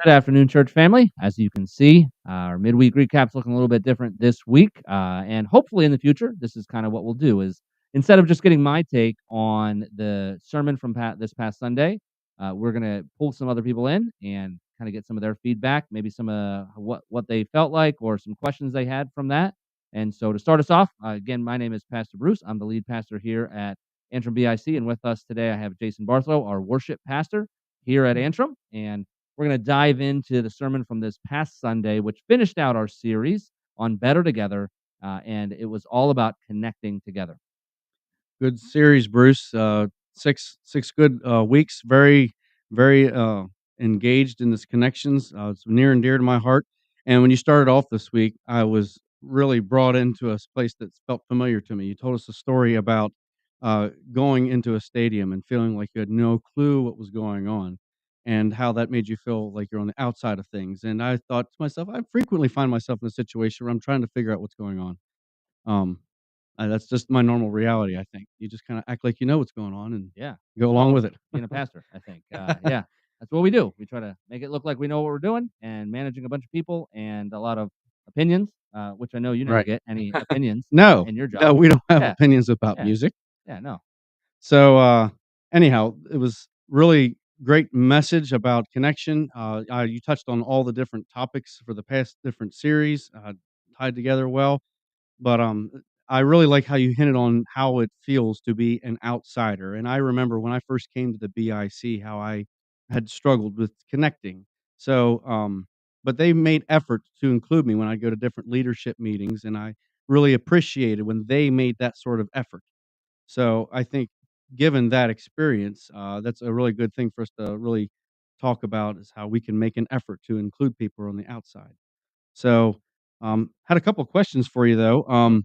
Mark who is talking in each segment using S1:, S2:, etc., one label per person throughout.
S1: Good afternoon, church family. As you can see, our midweek recap's looking a little bit different this week, and hopefully in the future, this is kind of what we'll do. Is instead of just getting my take on the sermon from this past Sunday, we're gonna pull some other people in and kind of get some of their feedback, maybe some what they felt like, or some questions they had from that. And so to start us off, again, my name is Pastor Bruce. I'm the lead pastor here at Antrim BIC, and with us today, I have Jason Barthlow, our worship pastor here at Antrim, and we're going to dive into the sermon from this past Sunday, which finished out our series on Better Together, and it was all about connecting together.
S2: Good series, Bruce. Six good weeks. Very engaged in this connections. It's near and dear to my heart. And when you started off this week, I was really brought into a place that felt familiar to me. You told us a story about going into a stadium and feeling like you had no clue what was going on, and how that made you feel like you're on the outside of things. And I thought to myself, I frequently find myself in a situation where I'm trying to figure out what's going on. Um, that's just my normal reality, I think. You just kinda act like you know what's going on and
S1: Yeah,
S2: go
S1: that's
S2: along
S1: all
S2: with it.
S1: being a pastor, I think. Yeah, that's what we do. We try to make it look like we know what we're doing, and managing a bunch of people and a lot of opinions, which I know you never
S2: Right.
S1: get any opinions
S2: No,
S1: in your
S2: no,
S1: job.
S2: we don't have
S1: Yeah,
S2: opinions about
S1: yeah,
S2: music.
S1: yeah. No,
S2: So, anyhow, it was really great message about connection. You touched on all the different topics for the past different series, tied together well. But, I really like how you hinted on how it feels to be an outsider, and I remember when I first came to the BIC, how I had struggled with connecting. So, but they made effort to include me when I go to different leadership meetings, and I really appreciated when they made that sort of effort. So, I think given that experience, that's a really good thing for us to really talk about is how we can make an effort to include people on the outside. So, had a couple questions for you though.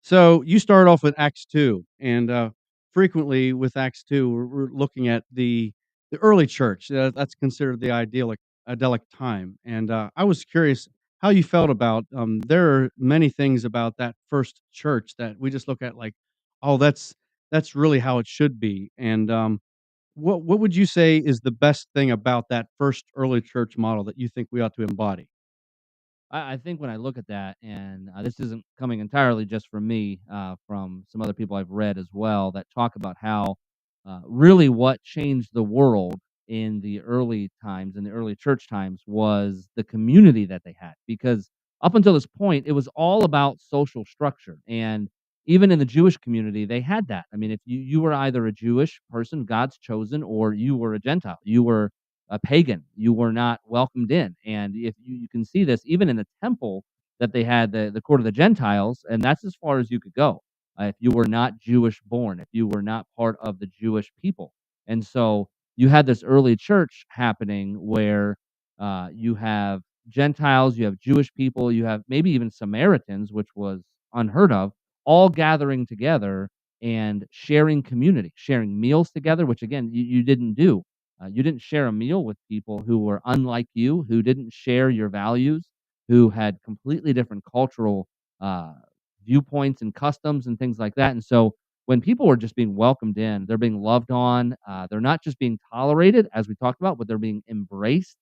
S2: So you start off with Acts 2, and, frequently with Acts 2, we're looking at the early church. That's considered the idyllic time, and, I was curious how you felt about, there are many things about that first church that we just look at like, "Oh, that's really how it should be," and, what would you say is the best thing about that first early church model that you think we ought to embody?
S1: I think when I look at that, and this isn't coming entirely just from me, from some other people I've read as well that talk about how really what changed the world in the early times, in the early church times, was the community that they had. Because up until this point, it was all about social structure. And even in the Jewish community, they had that. I mean, if you were either a Jewish person, God's chosen, or you were a Gentile, you were a pagan. You were not welcomed in. And if you can see this even in the temple that they had, the court of the Gentiles, and that's as far as you could go. If you were not Jewish born, if you were not part of the Jewish people. And so you had this early church happening where you have Gentiles, you have Jewish people, you have maybe even Samaritans, which was unheard of, all gathering together and sharing community, sharing meals together, which again, you didn't do. You didn't share a meal with people who were unlike you, who didn't share your values, who had completely different cultural uh, viewpoints and customs and things like that. And so when people are just being welcomed in, they're being loved on. They're not just being tolerated, as we talked about, but they're being embraced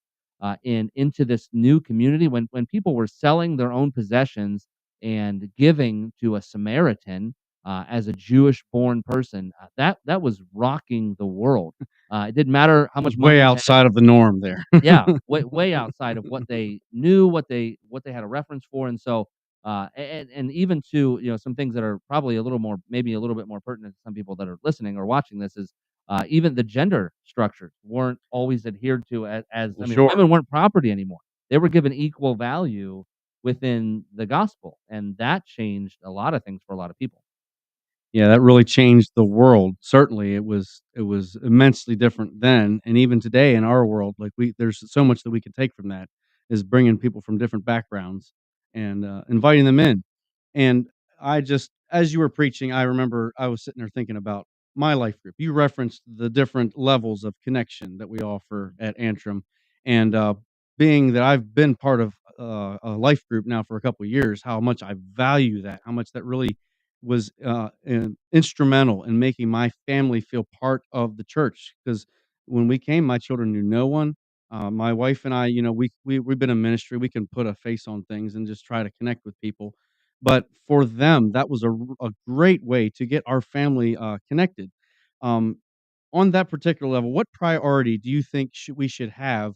S1: into this new community. When people were selling their own possessions and giving to a Samaritan as a Jewish-born person, that was rocking the world. It didn't matter how
S2: It was
S1: much money
S2: way
S1: you had.
S2: outside of the norm there.
S1: Yeah, way outside of what they knew, what they had a reference for. And so, and even to, some things that are probably a little more, maybe a little bit more pertinent to some people that are listening or watching this is, even the gender structures weren't always adhered to as
S2: Well,
S1: I mean,
S2: sure.
S1: women weren't property anymore. They were given equal value within the gospel, and that changed a lot of things for a lot of people.
S2: Yeah, that really changed the world. Certainly, it was immensely different then, and even today in our world, like, there's so much that we can take from that, is bringing people from different backgrounds and, inviting them in. And I just as you were preaching, I remember I was sitting there thinking about my life group. You referenced the different levels of connection that we offer at Antrim, and, being that I've been part of, a life group now for a couple of years, how much I value that, how much that really was, instrumental in making my family feel part of the church. Because when we came, my children knew no one. My wife and I, we've been in ministry. We can put a face on things and just try to connect with people. But for them, that was a great way to get our family connected. Um, on that particular level, what priority do you think we should have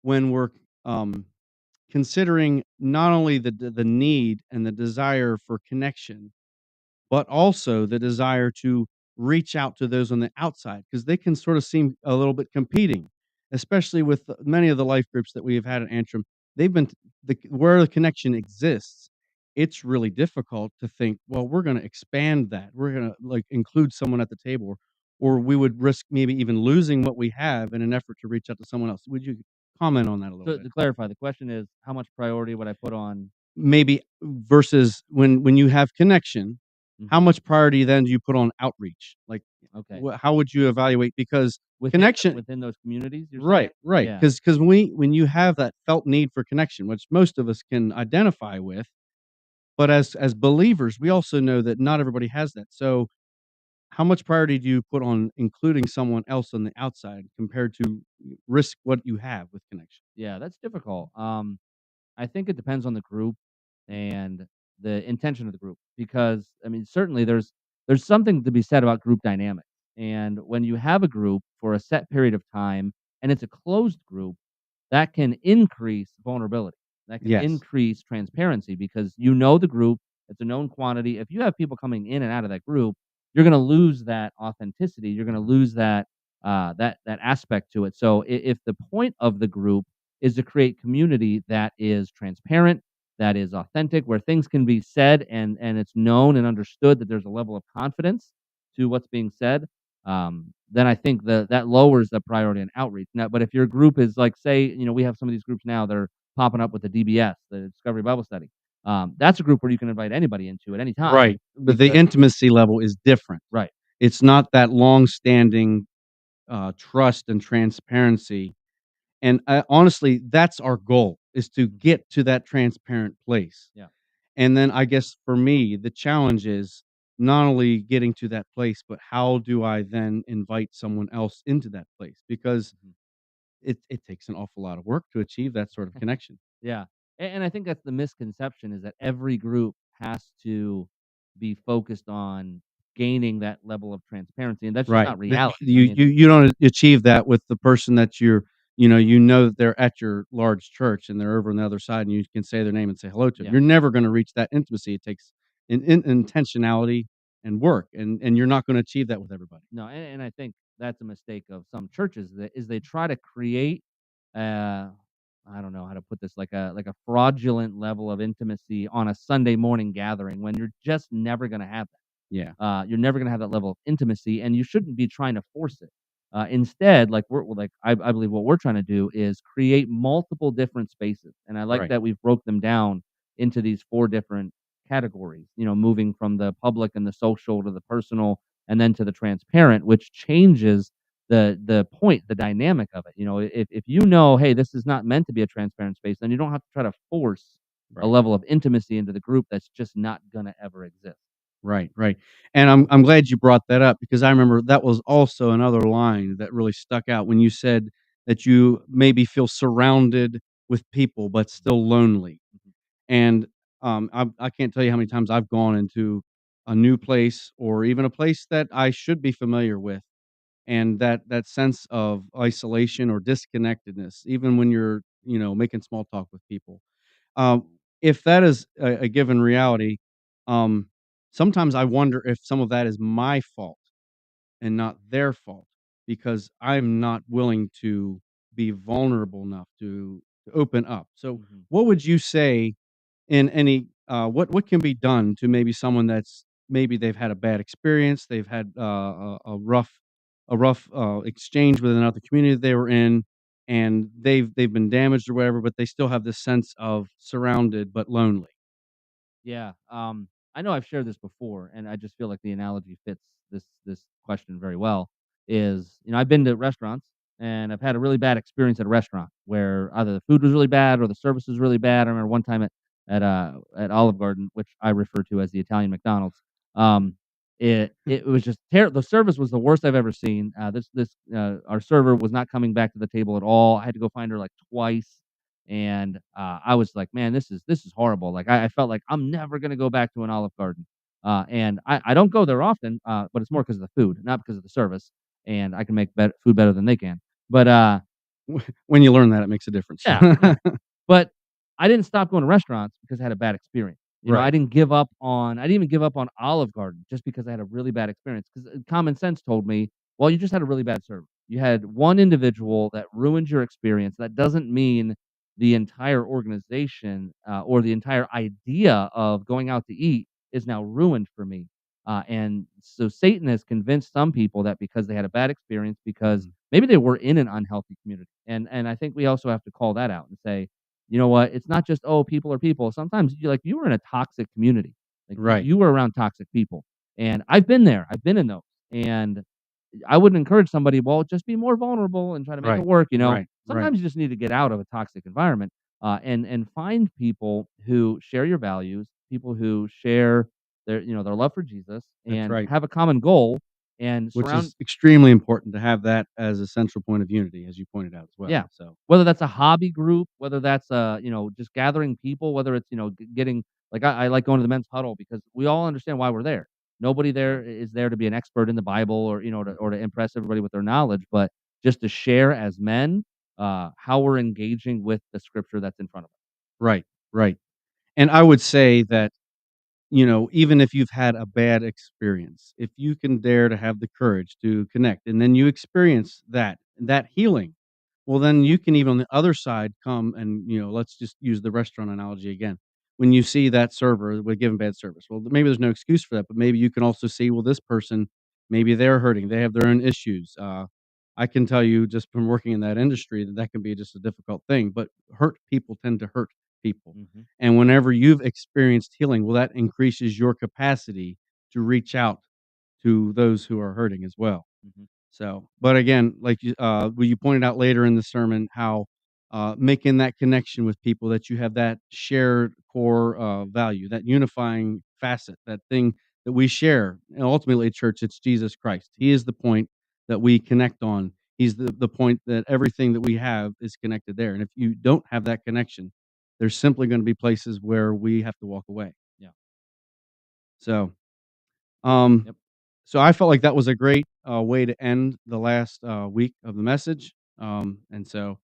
S2: when we're um, considering not only the need and the desire for connection, but also the desire to reach out to those on the outside because they can sort of seem a little bit competing, especially with many of the life groups that we have had at Antrim. They've been where the connection exists. It's really difficult to think, well, we're going to expand that. We're going to like include someone at the table, or we would risk maybe even losing what we have in an effort to reach out to someone else. Would you comment on that a little
S1: So
S2: bit?
S1: to clarify, the question is how much priority would I put on?
S2: Maybe versus when you have connection, how
S1: Mhm.
S2: much priority then do you put on outreach? Like,
S1: Okay.
S2: how would you evaluate? Because
S1: Within
S2: connection,
S1: within those communities, you're saying?
S2: right,
S1: Yeah.
S2: because when you have that felt need for connection, which most of us can identify with, but as believers, we also know that not everybody has that. So, how much priority do you put on including someone else on the outside compared to risk what you have with connection?
S1: Yeah, that's difficult. I think it depends on the group and the intention of the group because I mean certainly there's something to be said about group dynamics. And when you have a group for a set period of time and it's a closed group, that can increase vulnerability. That can
S2: Yes,
S1: increase transparency because you know the group, it's a known quantity. If you have people coming in and out of that group, you're going to lose that authenticity. You're going to lose that that aspect to it. So if the point of the group is to create community that is transparent, that is authentic, where things can be said and it's known and understood that there's a level of confidence to what's being said, then I think that lowers the priority on outreach. Now, but if your group is like, say, we have some of these groups now, they're popping up with the DBS, the Discovery Bible Study. That's a group where you can invite anybody into at any time
S2: right. But the
S1: because
S2: intimacy level is different.
S1: right.
S2: It's not that long-standing, trust and transparency, and, honestly, that's our goal, is to
S1: Mhm.
S2: get to that transparent place,
S1: Yeah.
S2: and then I guess for me, the challenge is not only getting to that place, but how do I then invite someone else into that place? Because
S1: Mhm.
S2: it takes an awful lot of work to achieve that sort of connection.
S1: Yeah, and I think that's the misconception is that every group has to be focused on gaining that level of transparency, and that's just
S2: Right.
S1: not
S2: That
S1: reality. I
S2: you
S1: mean,
S2: you don't achieve that with the person that that they're at your large church and they're over on the other side and you can say their name and say hello to them.
S1: yeah,
S2: You're never gonna reach that intimacy. It takes intentionality and work, and you're not gonna achieve that with everybody.
S1: no, and I think that's a mistake of some churches that is they try to create, uh, I don't know how to put this, like a fraudulent level of intimacy on a Sunday morning gathering when you're just never gonna have
S2: Yeah.
S1: you're never gonna have that level of intimacy, and you shouldn't be trying to force it. Instead, like I believe what we're trying to do is create multiple different spaces, and I like
S2: Right.
S1: that we've broke them down into these 4 different categories. Moving from the public and the social to the personal, and then to the transparent, which changes the point, the dynamic of it. If you know, hey, this is not meant to be a transparent space, then you don't have to try to force a
S2: Right.
S1: level of intimacy into the group that's just not gonna ever exist.
S2: Right, right, and I'm glad you brought that up because I remember that was also another line that really stuck out when you said that you maybe feel surrounded with people, but
S1: Mhm,
S2: still lonely,
S1: mhm,
S2: and, I can't tell you how many times I've gone into a new place or even a place that I should be familiar with, and that sense of isolation or disconnectedness, even when you're, making small talk with people. If that is a given reality, um, sometimes I wonder if some of that is my fault and not their fault because I'm not willing to be vulnerable enough to open up. So,
S1: mhm.
S2: what would you say in any what can be done to maybe someone that's maybe they've had a bad experience, they've had a rough exchange with another community they were in, and they've been damaged or whatever, but they still have this sense of surrounded but lonely.
S1: Yeah, I know I've shared this before, and I just feel like the analogy fits this question very well. I've been to restaurants and I've had a really bad experience at a restaurant where either the food was really bad or the service was really bad. I remember one time at Olive Garden, which I refer to as the Italian McDonald's. Um, It was just the service was the worst I've ever seen. Our server was not coming back to the table at all. I had to go find her like twice, and I was like, man, this is horrible. Like I felt like I'm never gonna go back to an Olive Garden. And I don't go there often, but it's more because of the food, not because of the service. And I can make food better than they can. But
S2: When you learn that, it makes a difference.
S1: yeah, yeah. But I didn't stop going to restaurants because I had a bad experience.
S2: Right.
S1: I didn't even give up on Olive Garden just because I had a really bad experience. Because common sense told me, well, you just had a really bad service. You had one individual that ruined your experience. That doesn't mean the entire organization or the entire idea of going out to eat is now ruined for me. And so Satan has convinced some people that because they had a bad experience, because
S2: Mhm.
S1: maybe they were in an unhealthy community. And I think we also have to call that out and say, you know what? It's not just, oh, people are people. Sometimes you were in a toxic community. Like
S2: Right.
S1: you were around toxic people. And I've been there. I've been in those. And I wouldn't encourage somebody, well, just be more vulnerable and try to make it
S2: Right.
S1: work.
S2: Right. Right.
S1: Sometimes you just need to get out of a toxic environment, and find people who share your values, people who share their love for Jesus
S2: That's
S1: and
S2: right.
S1: have a common goal and
S2: Which
S1: surround.
S2: is extremely important to have that as a central point of unity, as you pointed out as well.
S1: Yeah.
S2: So,
S1: Whether that's a hobby group, whether that's, just gathering people, whether it's, getting like I like going to the men's huddle because we all understand why we're there. Nobody there
S2: right.
S1: is there to be an expert in the Bible or, or
S2: Mhm.
S1: to impress everybody with their knowledge, but just to share as men, how we're engaging with the scripture that's in front of us.
S2: Right. Right. And I would say that, even if you've had a bad experience, if you can dare to have the courage to connect and then you experience that healing, well, then you can even on the other side come and, let's just use the restaurant analogy again. When you see that server with giving bad service, well, maybe there's no excuse for that, but maybe you can also see, well, this person, maybe they're hurting. They have their own issues. I can tell you just from working in that industry that can be just a difficult thing, but hurt people tend to hurt people.
S1: Mhm,
S2: And whenever you've experienced healing, well, that increases your capacity to reach out to those who are hurting as well.
S1: mhm,
S2: So, but again, like you pointed out later in the sermon, how making that connection with people that you have that shared core value, that unifying facet, that thing that we share. And ultimately, church, it's Jesus Christ. He
S1: mhm.
S2: is the point that we connect on. He's the point that everything that we have is connected there. And if you don't have that connection, there's simply going to be places where we have to walk away.
S1: Yeah.
S2: So, um,
S1: Yep.
S2: so I felt like that was a great, way to end the last, week of the message, and so,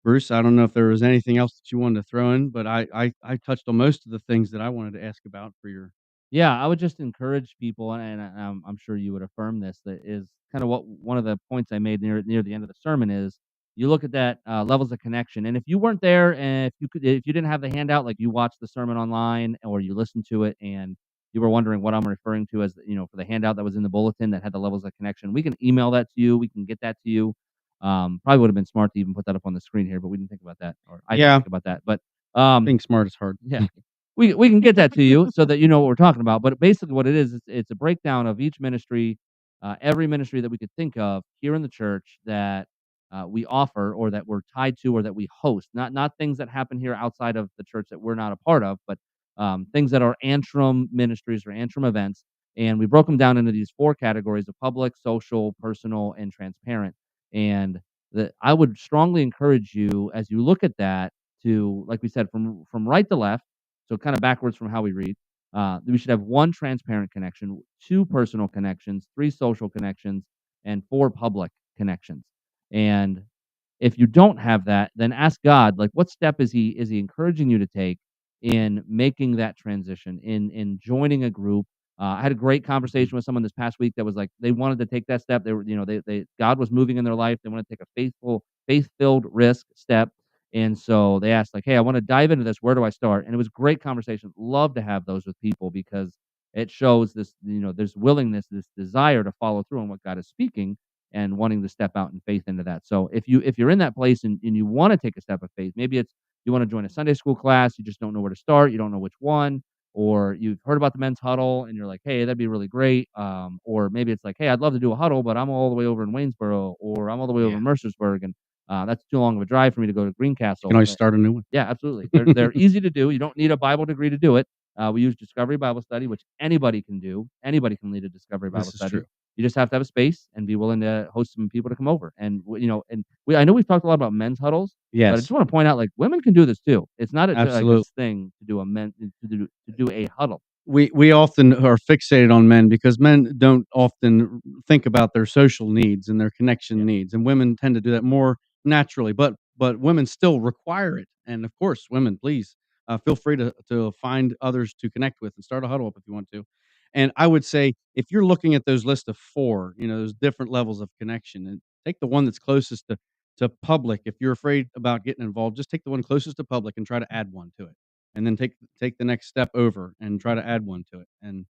S2: Bruce, I don't know if there was anything else that you wanted to throw in, but I touched on most of the things that I wanted to ask about for your.
S1: Yeah, I would just encourage people, and I'm sure you would affirm this. That is kind of what one of the points I made near the end of the sermon is. You look at that levels of connection, and if you weren't there, and if you didn't have the handout, like you watched the sermon online or you listened to it, and you were wondering what I'm referring to as for the handout that was in the bulletin that had the levels of connection, we can email that to you. We can get that to you. Probably would have been smart to even put that up on the screen here, but we didn't think about that, or I didn't
S2: Yeah,
S1: think about that. But um,
S2: being smart is hard.
S1: yeah, we can get that to you so that you know what we're talking about. But basically, what it is, it's a breakdown of each ministry, every ministry that we could think of here in the church that we offer or that we're tied to or that we host. Not things that happen here outside of the church that we're not a part of, but things that are Antrim ministries or Antrim events. And we broke them down into these four categories of public, social, personal, and transparent. And I would strongly encourage you as you look at that to, like we said, from right to left, so kind of backwards from how we read. We should have one transparent connection, two personal connections, three social connections, and four public connections. And if you don't have that, then ask God, like, what step is He encouraging you to take in making that transition, in joining a group? I had a great
S2: Mhm.
S1: conversation with someone this past week that was like they wanted to take that step. They were, they God was moving in their life. They want to take a faith-filled risk step. And so they asked, like, "Hey, I want to dive into this. Where do I start?" And it was great conversation. Love to have those with people because it shows this, there's willingness, this desire to follow through on what God is speaking and wanting to step out in faith into that. So if you're in that place and you want to take a step of faith, maybe it's you want to join a Sunday school class, you just don't know where to start, you don't know which one, or you've heard about the men's huddle and you're like, hey, that'd be really great. Or maybe it's like, hey, I'd love to do a huddle, but I'm all the way over in Waynesboro or I'm all the way over
S2: Yeah,
S1: in Mercersburg, and that's too long of a drive for me to go to
S2: you can
S1: Greencastle.
S2: always start a new one.
S1: Yeah, absolutely. They're easy to do. You don't need a Bible degree to do it. We use Discovery Bible Study, which anybody can do. Anybody can lead a Discovery Bible
S2: This is
S1: study.
S2: true.
S1: You just have to have a space and be willing to host some people to come over. And I know we've talked a lot about men's huddles, but I just
S2: Yes,
S1: want to point out, like, women can do this too. It's not like
S2: absolutely.
S1: this thing to do a huddle.
S2: We often are fixated on men because men don't often think about their social needs and their
S1: Yeah,
S2: connection needs, and women tend to do that more naturally, but women still require it, and of course, women, please, feel free to find others to connect with and start a huddle up if you want to, and I would say if you're looking at those list of 4, those different levels of connection, and take the one that's closest to public. If you're afraid about getting involved, just take the one closest to public and try to add one to it, and then take the next step over and try to add one to it. And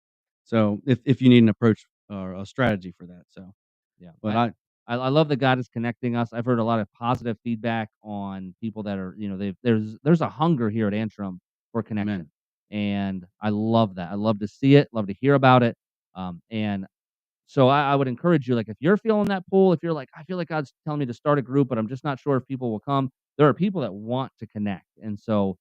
S2: so if you need an approach or a strategy for that. So,
S1: yeah.
S2: but I
S1: I love that God is connecting us. I've heard a lot of positive feedback on people that are, there's a hunger here at Antrim for
S2: amen.
S1: connection, and I love that. I love to see it, love to hear about it, and so I would encourage you, like, if you're feeling that pull, if you're like, I feel like God's telling me to start a group, but I'm just not sure if people will come. There are people that want to connect, and so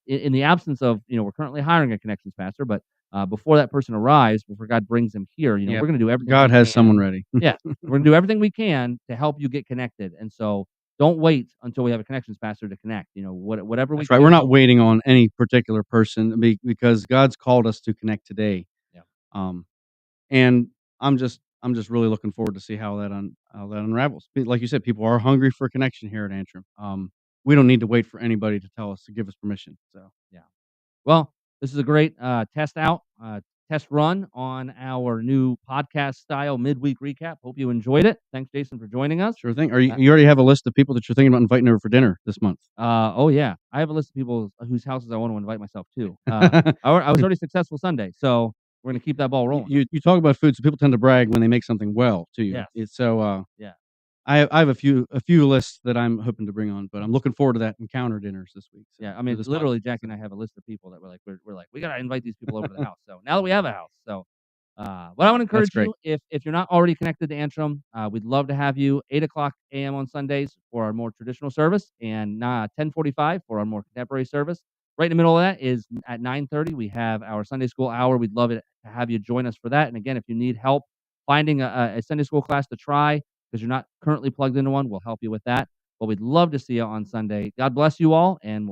S1: in the absence of, we're currently hiring a connections pastor, but before that person arrives, before God brings them here,
S2: Yep.
S1: we're going to do everything
S2: God
S1: we
S2: has someone
S1: can.
S2: ready.
S1: Yeah, we're going to do everything we can to help you get connected, and so don't wait until we have a connections pastor to connect. Whatever we
S2: That's
S1: can
S2: right. We're
S1: do to
S2: not
S1: help you.
S2: waiting on any particular person because God's called us to connect today.
S1: Yeah,
S2: Um, and I'm just really looking forward to see how that unravels. Like you said, people are hungry for connection here at Antrim. We don't need to wait for anybody to tell us to give us permission. So
S1: yeah. Well, this is a great test run on our new podcast style midweek recap. Hope you enjoyed it. Thanks, Jason, for joining us.
S2: sure thing. Are you
S1: Uh,
S2: you already have a list of people that you're thinking about inviting over for dinner this month?
S1: oh yeah, I have a list of people whose houses I want to invite myself to. I was already successful Sunday, so we're gonna keep that ball rolling.
S2: You talk about food, so people tend to brag when they make something well to you.
S1: Yes,
S2: It's so,
S1: yeah,
S2: I have a few lists that I'm hoping to bring on, but I'm looking forward to that encounter dinners this week, so
S1: yeah. I
S2: or
S1: mean,
S2: this
S1: literally,
S2: podcast,
S1: Jackie
S2: so.
S1: and I have a list of people that we're like we gotta invite these people over to the house. So now that we have a house, so but I want to
S2: That's
S1: encourage
S2: great.
S1: you, if you're not already connected to Antrim, we'd love to have you 8 o'clock a.m. on Sundays for our more traditional service, and 10:45 for our more contemporary service. Right in the middle of that is at 9:30. We have our Sunday school hour. We'd love it to have you join us for that. And again, if you need help finding a Sunday school class to try because you're not currently plugged into one, we'll help you with that. But we'd love to see you on Sunday. God bless you all, and